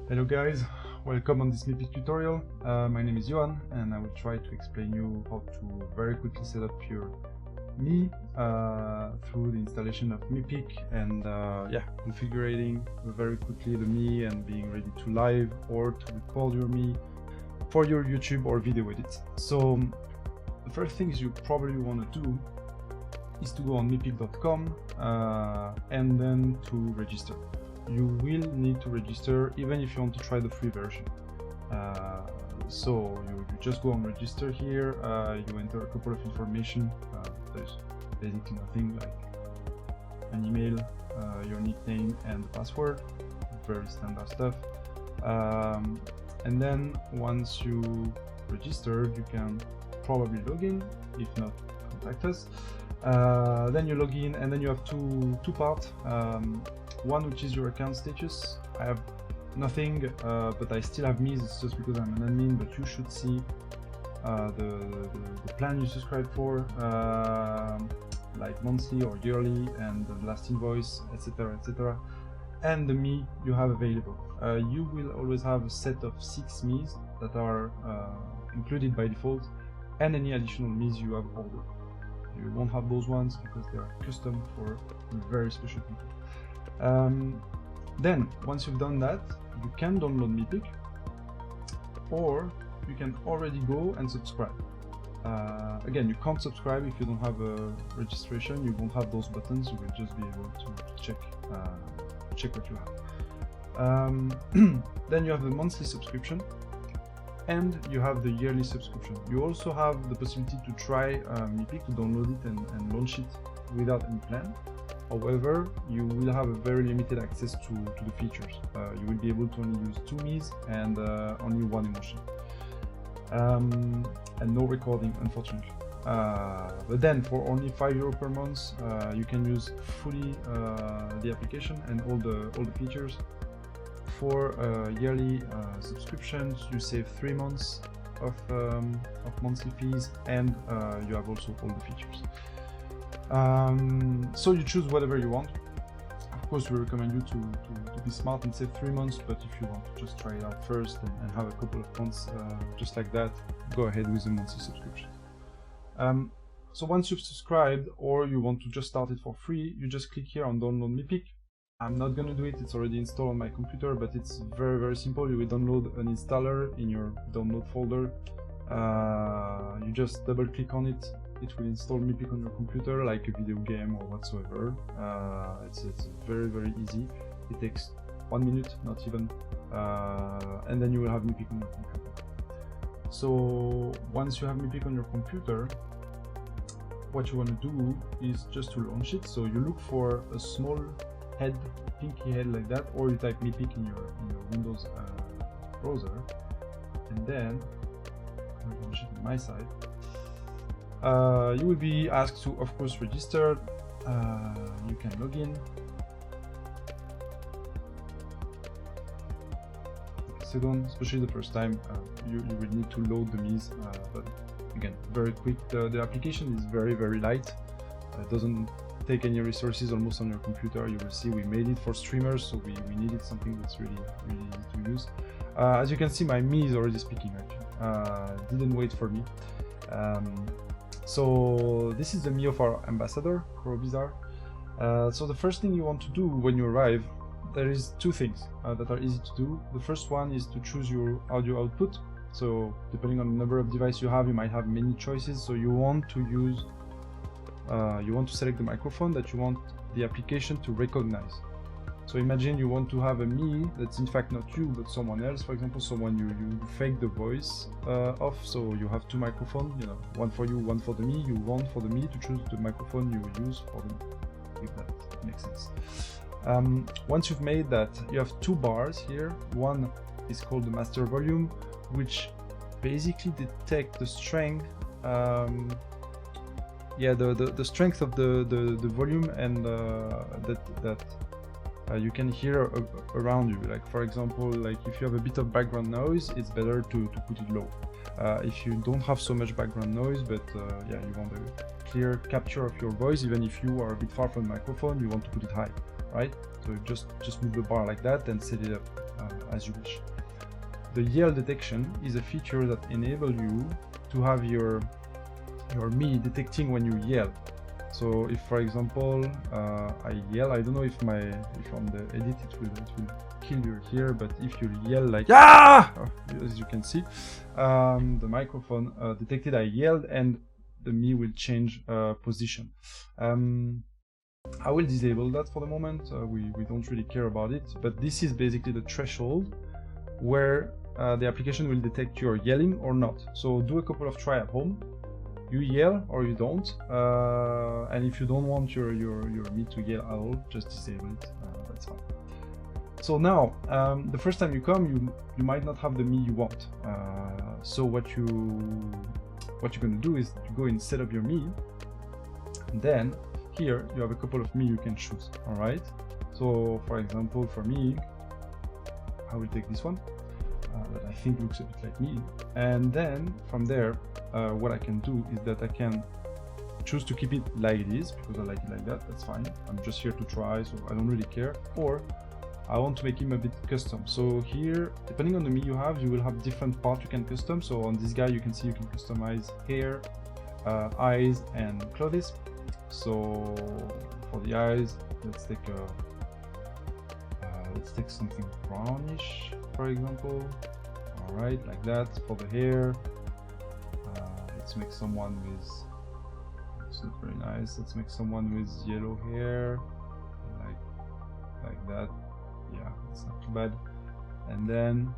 Hello guys, welcome on this Meepik tutorial. My name is Johan and I will try to explain you how to very quickly set up your Me through the installation of Meepik and configuring very quickly the Me and being ready to live or to record your Me for your YouTube or video edits. So the first things you probably want to do is to go on meepik.com and then to register. You will need to register even if you want to try the free version. So you just go on register here, you enter a couple of information. There's basically nothing, like an email, your nickname and the password, very standard stuff. And then once you register, you can probably log in, if not contact us. Then you log in and then you have two parts. One which is your account status. I have nothing, but I still have Me's. It's just because I'm an admin, but you should see the plan you subscribe for, like monthly or yearly, and the last invoice, etc, etc, and the Me you have available. You will always have a set of 6 Me's that are included by default, and any additional Me's you have ordered. You won't have those ones because they are custom for very special people. Then once you've done that, you can download Meepik, or you can already go and subscribe. Again, you can't subscribe if you don't have a registration. You won't have those buttons. You will just be able to check what you have. Then you have the monthly subscription and you have the yearly subscription. You also have the possibility to try Meepik, to download it and launch it without any plan. However, you will have a very limited access to the features. You will be able to only use 2 Me's and only 1 emotion. And no recording, unfortunately. But then for only €5 per month, you can use fully the application and all the features. For yearly subscriptions, you save 3 months of monthly fees, and you have also all the features. So you choose whatever you want. Of course, we recommend you to be smart and save 3 months, but if you want to just try it out first and have a couple of months just like that, go ahead with the monthly subscription. So once you've subscribed, or you want to just start it for free, you just click here on download Meepik. I'm not going to do it, it's already installed on my computer, but it's very simple. You will download an installer in your download folder. You just double click on it. It will install Meepik on your computer like a video game or whatsoever. It's very easy. It takes 1 minute, not even, and then you will have Meepik on your computer. So once you have Meepik on your computer, what you want to do is just to launch it. So you look for a small head, pinky head like that, or you type Meepik in your Windows browser, and then I'll launch it on my side. You will be asked to, of course, register. You can log in. Second, especially the first time, you will need to load the Me's, but again, very quick. The application is very light. It doesn't take any resources almost on your computer. You will see we made it for streamers, so we needed something that's really easy to use. As you can see, my Me is already speaking actually. Didn't wait for me. So this is the Me of our ambassador, Bizarre. So the first thing you want to do when you arrive, there is 2 things that are easy to do. The first one is to choose your audio output. So depending on the number of devices you have, you might have many choices. So you want to use, you want to select the microphone that you want the application to recognize. So imagine you want to have a Me that's in fact not you, but someone else. For example, someone you fake the voice off. So you have 2 microphones, one for you, one for the Me. You want for the Me to choose the microphone you will use for the Me, if that makes sense. Once you've made that, you have 2 bars here. One is called the master volume, which basically detect the strength, the strength of the volume, and that you can hear around you. Like for example, like if you have a bit of background noise, it's better to put it low. If you don't have so much background noise, but you want a clear capture of your voice, even if you are a bit far from the microphone, you want to put it high. right? So you just move the bar like that and set it up as you wish. The yell detection is a feature that enables you to have your me detecting when you yell. So if, for example, I yell, I don't know if on the edit it will kill you here, but if you yell like ah, as you can see, the microphone detected I yelled and the me will change position. I will disable that for the moment. We don't really care about it, but this is basically the threshold where the application will detect you're yelling or not. So do a couple of try at home. You yell or you don't, and if you don't want your me to yell at all, just disable it. That's fine. So now, the first time you come, you might not have the me you want. So what you're going to do is to go in set up your me, and then here you have a couple of me you can choose. All right. So for example, for me, I will take this one that I think looks a bit like me, and then from there, what I can do is that I can choose to keep it like it is because I like it like that. That's fine. I'm just here to try, so I don't really care. Or I want to make him a bit custom. So here, depending on the me you have, you will have different parts you can custom. So on this guy, you can see you can customize hair, eyes, and clothes. So for the eyes, let's take something brownish, for example. All right, like that. For the hair, let's make someone with. It's not very nice. Let's make someone with yellow hair, like that. Yeah, it's not too bad. And then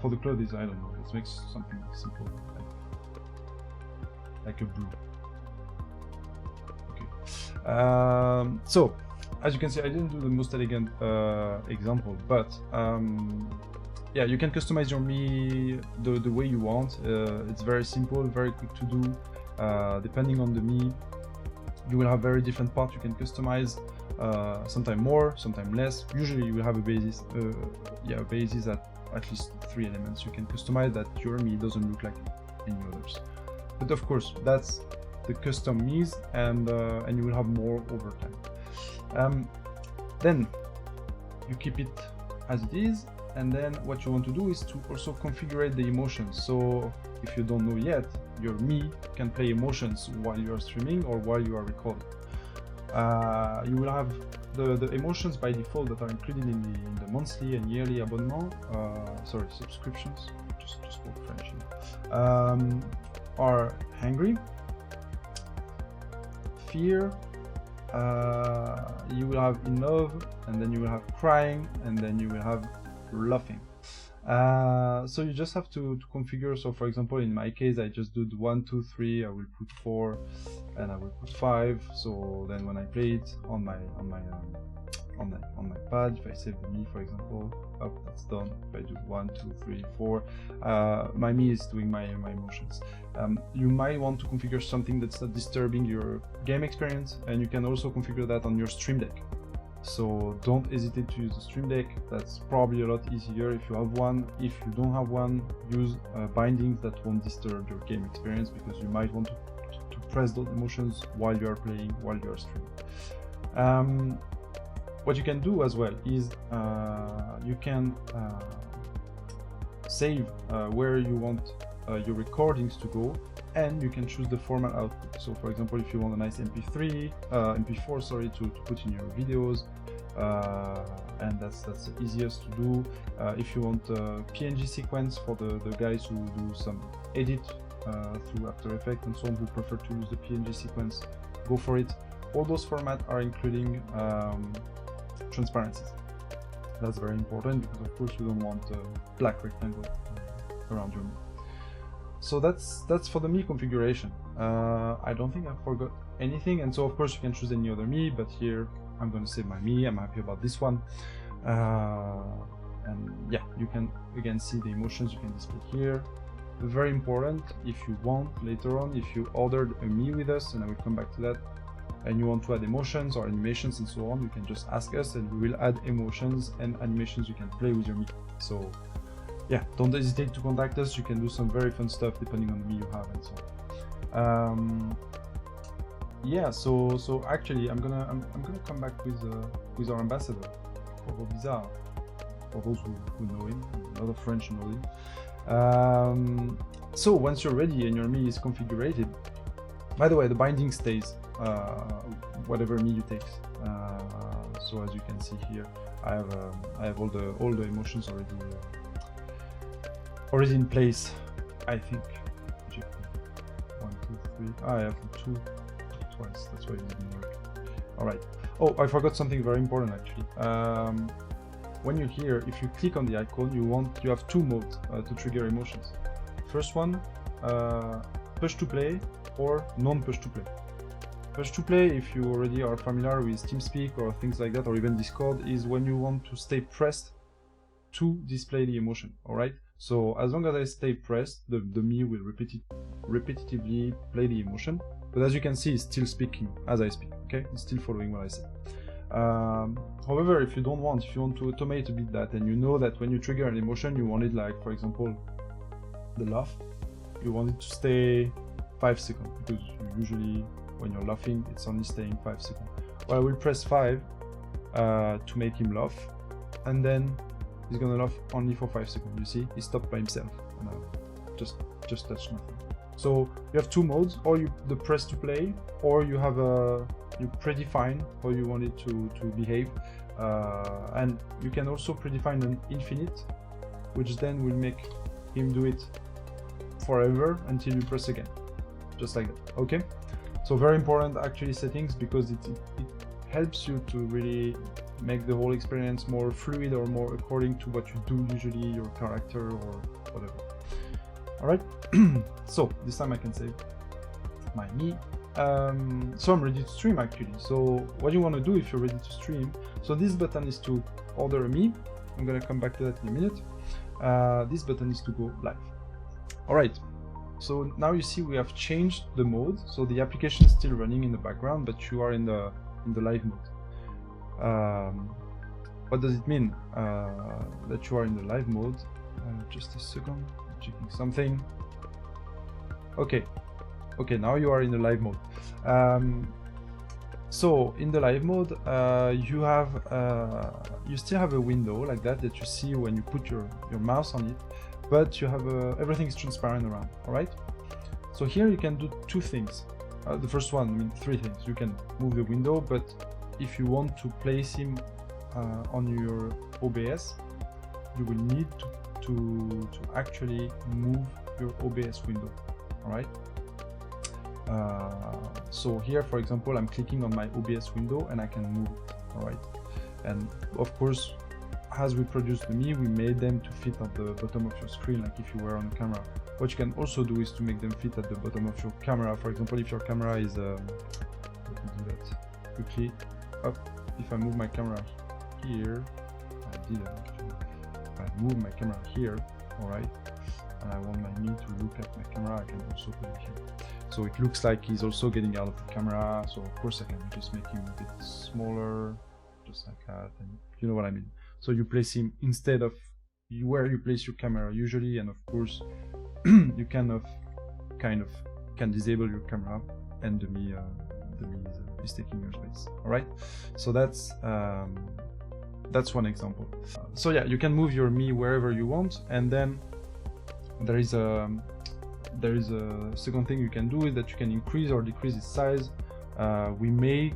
for the clothes, I don't know. Let's make something simple, like a blue. Okay. So as you can see, I didn't do the most elegant example, but yeah, you can customize your me the way you want. It's very simple, very quick to do. Depending on the me, you will have very different parts you can customize. Sometimes more, sometimes less. Usually you will have a basis, a basis at least 3 elements you can customize that your me doesn't look like any others. But of course, that's the custom me's, and you will have more over time. Then you keep it as it is, and then what you want to do is to also configure the emotions. So if you don't know yet, your me can play emotions while you are streaming or while you are recording. You will have the emotions by default that are included in the monthly and yearly abonnement, subscriptions, just spoke French here, are hungry, fear, you will have in love, and then you will have crying, and then you will have laughing. So you just have to configure. So for example, in my case, I just do 1, 2, 3. I will put 4, and I will put 5. So then when I play it on my pad, if I save the me, for example, that's done. If I do 1, 2, 3, 4, my me is doing my emotions. You might want to configure something that's not disturbing your game experience, and you can also configure that on your Stream Deck. So don't hesitate to use the Stream Deck. That's probably a lot easier if you have one. If you don't have one, use bindings that won't disturb your game experience, because you might want to press those emotions while you are playing, while you are streaming. What you can do as well is you can save where you want your recordings to go, and you can choose the format output. So for example, if you want a nice MP4 sorry, to put in your videos, and that's the easiest to do. If you want a PNG sequence for the guys who do some edit through After Effects and so on, who prefer to use the PNG sequence, go for it. All those formats are including transparencies. That's very important, because of course you don't want a black rectangle around your me. So that's for the me configuration. I don't think I forgot anything, and so of course you can choose any other me, but here I'm going to save my me. I'm happy about this one. And yeah, you can again see the emotions you can display here. Very important, if you want later on, if you ordered a me with us, and I will come back to that, and you want to add emotions or animations and so on, you can just ask us and we will add emotions and animations you can play with your me. So yeah, don't hesitate to contact us. You can do some very fun stuff depending on the me you have and so on. yeah, so actually I'm gonna come back with our ambassador, Bizarre, for those who know him. A lot of French know him. So once you're ready and your me is configured, by the way, the binding stays whatever me you take. So as you can see here, I have all the emotions already in place. I think. 1, 2, 3. I have 2 twice. That's why it didn't work. All right. Oh, I forgot something very important actually. When you're here, if you click on the icon, you have 2 modes to trigger emotions. First one, push to play or non-push to play. Push to play, if you already are familiar with TeamSpeak or things like that, or even Discord, is when you want to stay pressed to display the emotion. All right. So as long as I stay pressed, the me will repetitively play the emotion. But as you can see, it's still speaking as I speak. Okay, it's still following what I say. However, if you want to automate a bit that, and you know that when you trigger an emotion, you want it, like for example, the laugh, you want it to stay 5 seconds, because usually when you're laughing, it's only staying 5 seconds. Well, I will press 5 to make him laugh, and then he's gonna laugh only for 5 seconds. You see, he stopped by himself, and just touch nothing. So you have 2 modes, or the press to play, or you have you predefine how you want it to behave, and you can also predefine an infinite, which then will make him do it forever until you press again, just like that. Okay, so very important actually settings, because it helps you to really make the whole experience more fluid, or more according to what you do usually, your character or whatever. All right. So this time I can save my me. So I'm ready to stream actually. So what you want to do if you're ready to stream, so this button is to order a me. I'm gonna come back to that in a minute. This button is to go live. All right. So now you see we have changed the mode. So the application is still running in the background, but you are in the live mode. What does it mean that you are in the live mode? Just a second, I'm checking something. Okay, now you are in the live mode. So in the live mode, you still have a window like that you see when you put your mouse on it, but you have everything is transparent around. All right. So here you can do 2 things. The first one, I mean 3 things. You can move the window, but if you want to place him on your OBS, you will need to actually move your OBS window. All right. So here, for example, I'm clicking on my OBS window and I can move it. All right. And of course, as we produced the me, we made them to fit at the bottom of your screen, like if you were on a camera. What you can also do is to make them fit at the bottom of your camera. For example, if your camera is let me do that quickly. Up. If I move my camera here, I did actually. If I move my camera here, all right, and I want my me to look at my camera, I can also put it here. So it looks like he's also getting out of the camera. So of course I can just make him a bit smaller, just like that, and you know what I mean. So you place him instead of where you place your camera usually, and of course you kind of can disable your camera, and the me is taking your space. All right. So that's one example. So yeah, you can move your me wherever you want, and then there is a second thing you can do, is that you can increase or decrease its size. We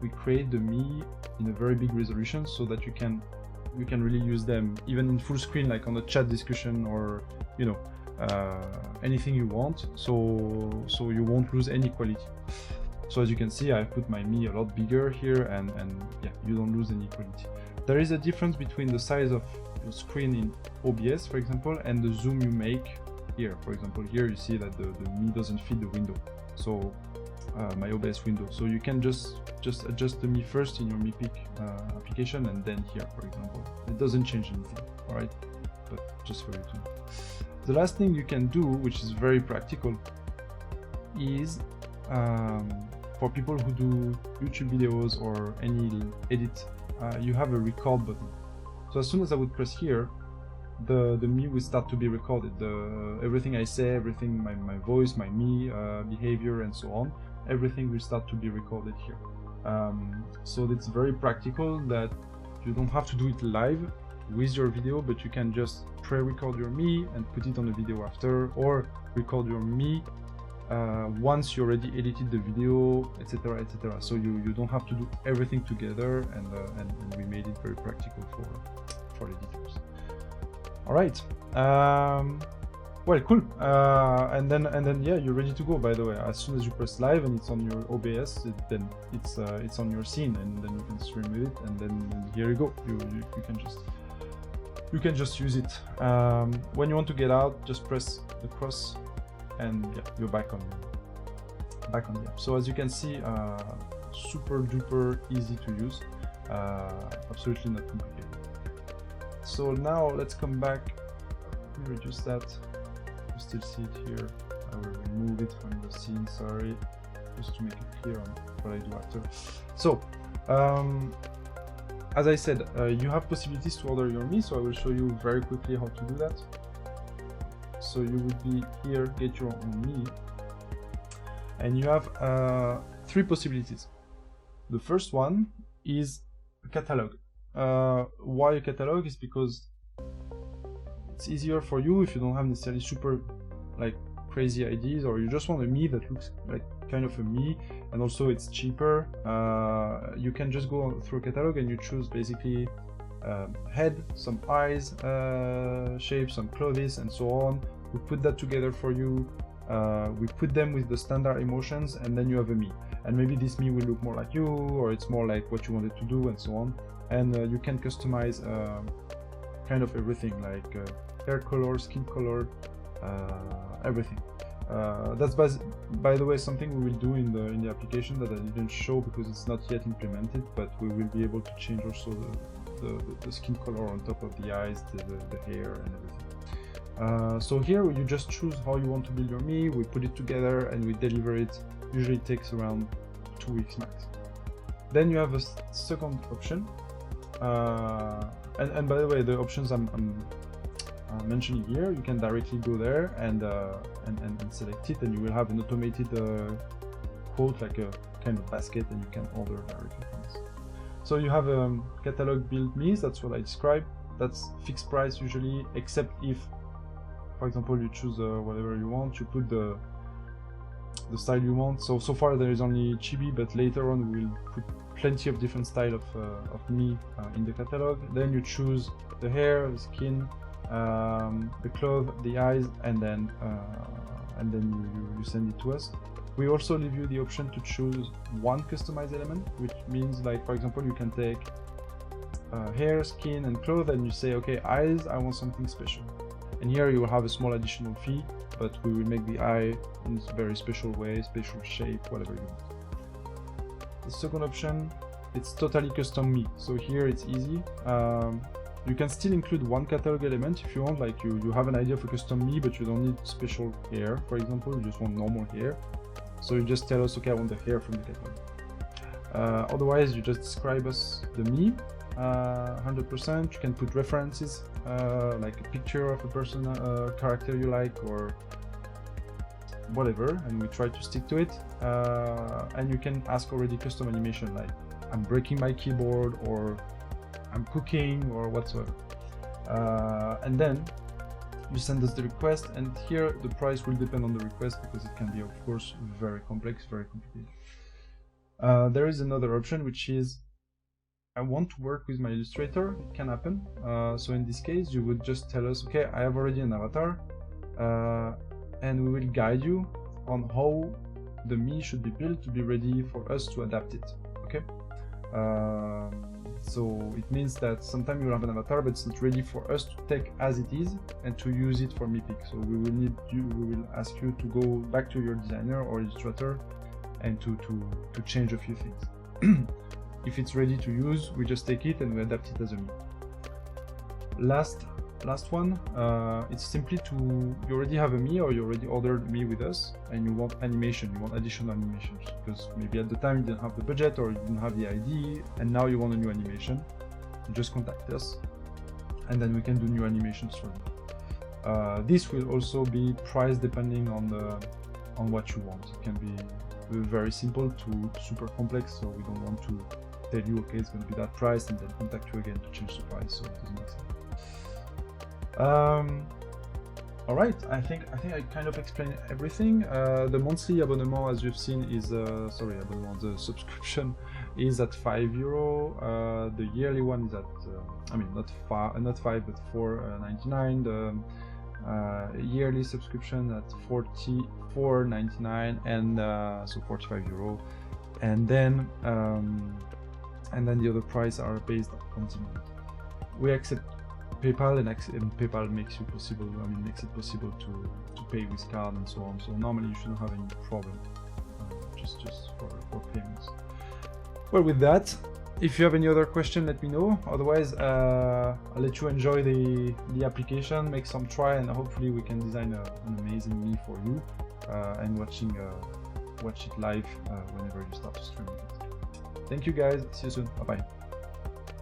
create the me in a very big resolution, so that you can really use them even in full screen, like on a chat discussion, or you know, anything you want. So you won't lose any quality. So as you can see, I put my me a lot bigger here, and yeah, you don't lose any quality. There is a difference between the size of your screen in OBS, for example, and the zoom you make here. For example, here you see that the me doesn't fit the window, so my OBS window. So you can just adjust the me first in your Meepik application, and then here, for example. It doesn't change anything, all right? But just for you to know. The last thing you can do, which is very practical, is for people who do YouTube videos or any edit, you have a record button. So as soon as I would press here, the me will start to be recorded. Everything I say, everything, my voice, my me behavior, and so on, everything will start to be recorded here. So it's very practical that you don't have to do it live with your video, but you can just pre-record your me and put it on a video after, or record your me once you already edited the video, etc., etc. So you don't have to do everything together, and we made it very practical for editors. All right. Well, cool. And then yeah, you're ready to go. By the way, as soon as you press live and it's on your OBS, then it's on your scene, and then you can stream with it. And then here you go. You can just use it. When you want to get out, just press the cross, and yeah, you're back on the app. So as you can see, super duper easy to use. Absolutely not complicated. So now let's come back. Let me reduce that. You still see it here. I will remove it from the scene, sorry, just to make it clear on what I do after. So as I said, you have possibilities to order your me, so I will show you very quickly how to do that. So you would be here, get your own me, and you have 3 possibilities. The first one is a catalog. Why a catalog? Is because it's easier for you if you don't have necessarily super like crazy ideas, or you just want a me that looks like kind of a me, and also it's cheaper. You can just go through a catalog and you choose basically head, some eyes, shape, some clothes, and so on. We put that together for you. We put them with the standard emotions, and then you have a me. And maybe this me will look more like you, or it's more like what you wanted to do, and so on. And you can customize kind of everything, like hair color, skin color, everything. That's by the way something we will do in the application that I didn't show because it's not yet implemented, but we will be able to change also the skin color on top of the eyes, the hair, and everything. So here you just choose how you want to build your me, we put it together and we deliver it. Usually it takes around 2 weeks max. Then you have a second option, and by the way, the options I'm mentioning here, you can directly go there and select it, and you will have an automated quote, like a kind of basket, and you can order directly from this. So you have a catalog build me's, that's what I described. That's fixed price usually, except if, for example, you choose whatever you want, you put the style you want. So far there is only chibi, but later on we will put plenty of different style of me in the catalog. Then you choose the hair, the skin, the clothes, the eyes, and then you send it to us. We also leave you the option to choose one customized element, which means, like, for example, you can take hair, skin, and clothes, and you say, okay, eyes, I want something special. And here you will have a small additional fee, but we will make the eye in a very special way, special shape, whatever you want. The second option, it's totally custom me. So here it's easy. You can still include one catalog element if you want, like you have an idea of a custom me, but you don't need special hair, for example, you just want normal hair. So you just tell us, okay, I want the hair from the catalog. Otherwise, you just describe us the me, 100%. You can put references, like a picture of a person, character you like, or whatever, and we try to stick to it. And you can ask already custom animation, like I'm breaking my keyboard, or I'm cooking, or whatsoever. And then you send us the request, and here the price will depend on the request because it can be, of course, very complex, very complicated. There is another option, which is I want to work with my Illustrator. It can happen. So in this case, you would just tell us, okay, I have already an avatar, and we will guide you on how the me should be built to be ready for us to adapt it. Okay. So it means that sometimes you'll have an avatar, but it's not ready for us to take as it is and to use it for Meepik. So we will ask you to go back to your designer or illustrator and to change a few things. If it's ready to use, we just take it and we adapt it as a me. Last one, it's simply you already have a me, or you already ordered me with us, and you want animation, you want additional animations, because maybe at the time you didn't have the budget, or you didn't have the ID, and now you want a new animation. You just contact us, and then we can do new animations for you. This will also be priced depending on what you want. It can be very simple to super complex, so we don't want to tell you, okay, it's going to be that price, and then contact you again to change the price, so it doesn't make sense. All right, I think I kind of explained everything. The monthly abonnement, as you've seen, is the subscription is at €5. The yearly one is at not 5 but 4.99. The yearly subscription at 44.99, and so €45. And then the other prices are based on demand. We accept PayPal, and PayPal makes it possible to pay with card and so on. So normally you shouldn't have any problem, just for payments. Well, with that, if you have any other question, let me know. Otherwise, I'll let you enjoy the application, make some try, and hopefully we can design an amazing Me for you, and watch it live whenever you start to stream it. Thank you guys. See you soon. Bye bye.